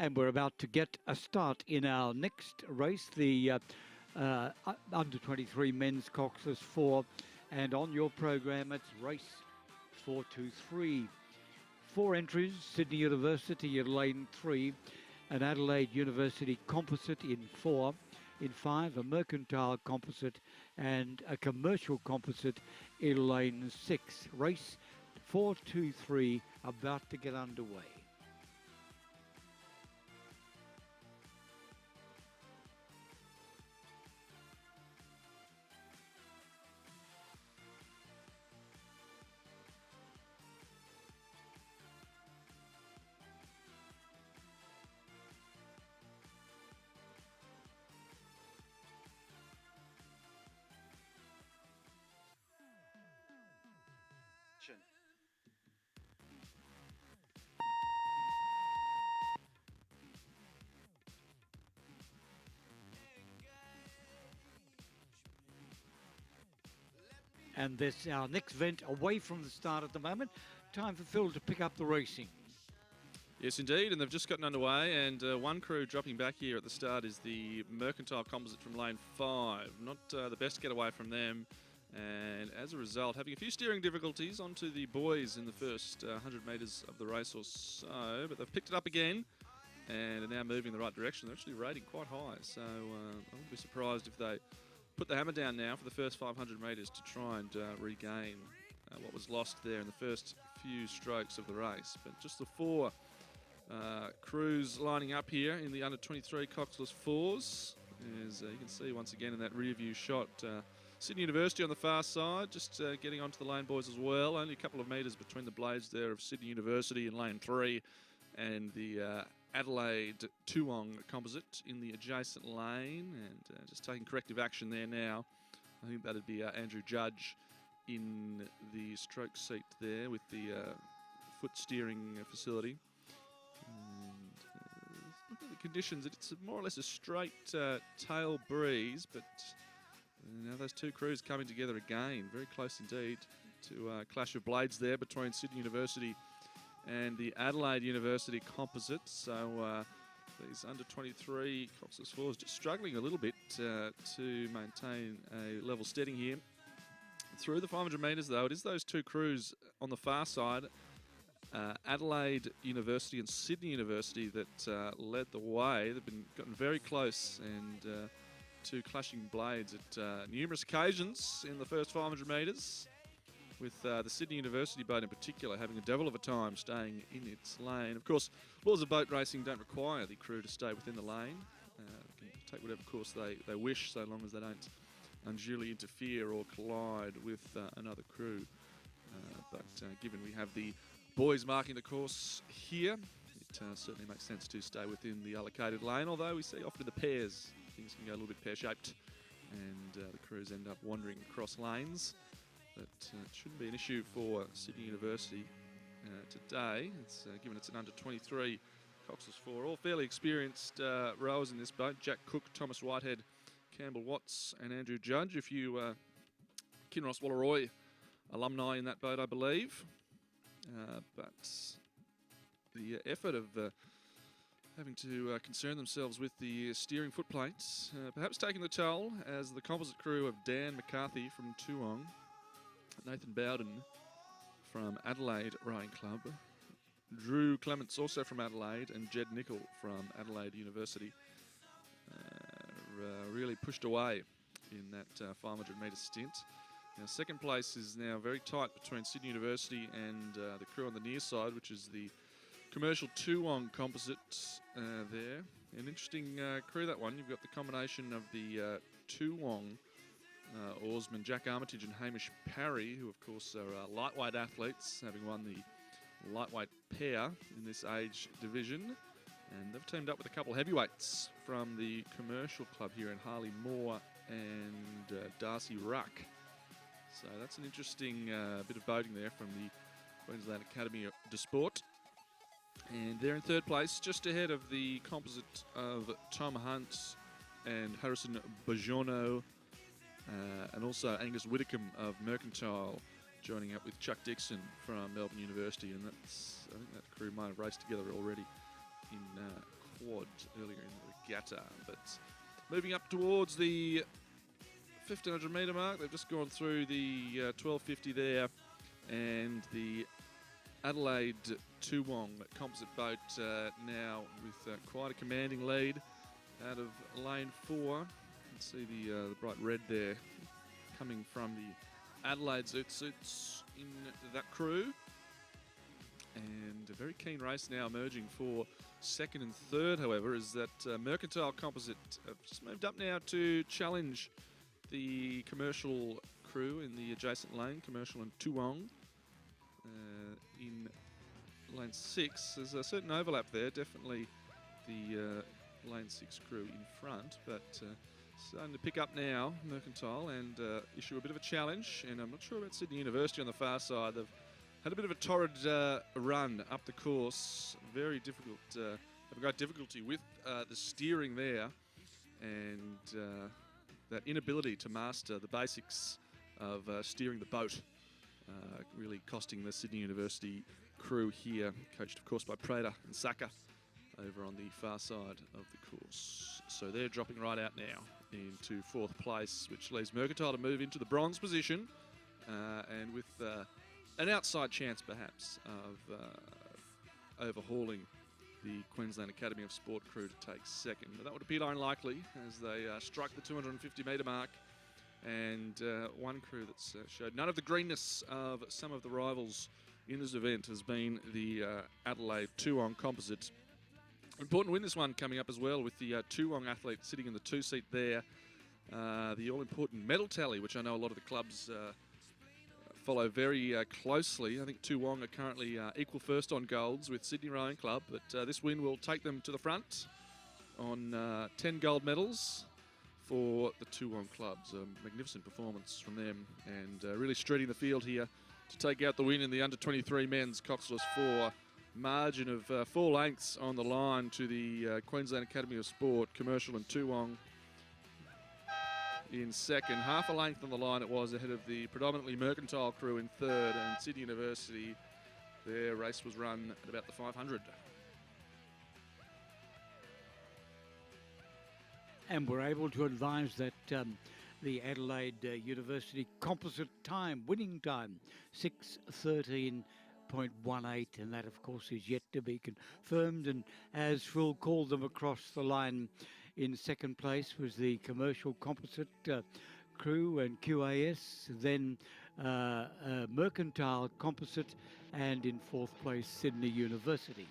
And we're about to get a start in our next race, the under 23 Men's Coxless Four. And on your program, it's race 423. 4 entries: Sydney University in lane 3, an Adelaide University Composite in 4. In 5, a Mercantile Composite and a Commercial Composite in lane 6. Race 423 about to get underway. And this our next event away from the start at the moment. Time for Phil to pick up the racing. Yes, indeed, and they've just gotten underway, and one crew dropping back here at the start is the Mercantile Composite from lane 5. Not the best getaway from them, and as a result, having a few steering difficulties onto the boys in the first 100 metres of the race or so, but they've picked it up again and are now moving in the right direction. They're actually rating quite high, so I wouldn't be surprised if they put the hammer down now for the first 500 metres to try and regain what was lost there in the first few strokes of the race. But just the 4 crews lining up here in the under-23 Coxless Fours. As you can see once again in that rear view shot, Sydney University on the far side, just getting onto the lane boys as well. Only a couple of metres between the blades there of Sydney University in lane 3 and the Adelaide Toowong Composite in the adjacent lane, and just taking corrective action there now. I think that'd be Andrew Judge in the stroke seat there with the foot steering facility. And looking at the conditions, it's more or less a straight tail breeze, but now those 2 crews coming together again, very close indeed to a clash of blades there between Sydney University and the Adelaide University Composite. So these under-23 Coxless Fours just struggling a little bit to maintain a level steading here. Through the 500 metres, though, it is those 2 crews on the far side, Adelaide University and Sydney University, that led the way. They've gotten very close, and 2 clashing blades at numerous occasions in the first 500 metres, with the Sydney University boat in particular having a devil of a time staying in its lane. Of course, laws of boat racing don't require the crew to stay within the lane. Can take whatever course they wish, so long as they don't unduly interfere or collide with another crew. But given we have the boys marking the course here, it certainly makes sense to stay within the allocated lane, although we see often in the pairs things can go a little bit pear-shaped and the crews end up wandering across lanes. But it shouldn't be an issue for Sydney University today. It's given it's an under-23 Coxless Four. All fairly experienced rowers in this boat. Jack Cook, Thomas Whitehead, Campbell Watts and Andrew Judge. A few Kinross Wallaroy alumni in that boat, I believe. But the effort of having to concern themselves with the steering foot plates, perhaps taking the toll, as the composite crew of Dan McCarthy from Toowong, Nathan Bowden from Adelaide Rowing Club, Drew Clements also from Adelaide, and Jed Nicol from Adelaide University really pushed away in that 500 metre stint. Now, second place is now very tight between Sydney University and the crew on the near side, which is the Commercial Toowong Composite there. An interesting crew, that one. You've got the combination of the Toowong oarsmen Jack Armitage and Hamish Parry, who of course are lightweight athletes, having won the lightweight pair in this age division. And they've teamed up with a couple of heavyweights from the commercial club here in Harley Moore and Darcy Ruck. So that's an interesting bit of boating there from the Queensland Academy de Sport. And they're in third place, just ahead of the composite of Tom Hunt and Harrison Bajono, and also Angus Whitcomb of Mercantile, joining up with Chuck Dixon from Melbourne University. And that's, I think that crew might have raced together already in quad earlier in the regatta. But moving up towards the 1500 metre mark, they've just gone through the 1250 there, and the Adelaide Toowong composite boat now with quite a commanding lead out of lane 4. You can see the bright red there coming from the Adelaide Zoot Suits in that crew. And a very keen race now emerging for second and third, however, is that Mercantile Composite have just moved up now to challenge the commercial crew in the adjacent lane, Commercial and Toowong. In lane 6, there's a certain overlap there, definitely the lane 6 crew in front, but starting to pick up now, Mercantile, and issue a bit of a challenge. And I'm not sure about Sydney University on the far side. They've had a bit of a torrid run up the course. Very difficult, have got difficulty with the steering there, and that inability to master the basics of steering the boat, really costing the Sydney University crew here, coached of course by Prater and Saka over on the far side of the course. So they're dropping right out now into 4th place, which leaves Mercantile to move into the bronze position, and with an outside chance perhaps of overhauling the Queensland Academy of Sport crew to take second. But that would appear unlikely as they strike the 250 metre mark, and one crew that's showed none of the greenness of some of the rivals in this event has been the Adelaide Toowong Composite. Important win this one coming up as well, with the Toowong athlete sitting in the 2 seat there. The all-important medal tally, which I know a lot of the clubs follow very closely. I think Toowong are currently equal first on golds with Sydney Rowing Club, but this win will take them to the front on 10 gold medals for the Toowong clubs. A magnificent performance from them, and really streeting the field here to take out the win in the under-23 Mens Coxless Four. Margin of 4 lengths on the line to the Queensland Academy of Sport, Commercial and Toowong in second. Half a length on the line it was ahead of the predominantly Mercantile crew in third, and Sydney University, their race was run at about the 500. And we're able to advise that the Adelaide University composite time, winning time, 6:13.18, and that of course is yet to be confirmed. And as Phil called them across the line, in second place was the commercial composite crew and QAS, then Mercantile Composite, and in 4th place Sydney University.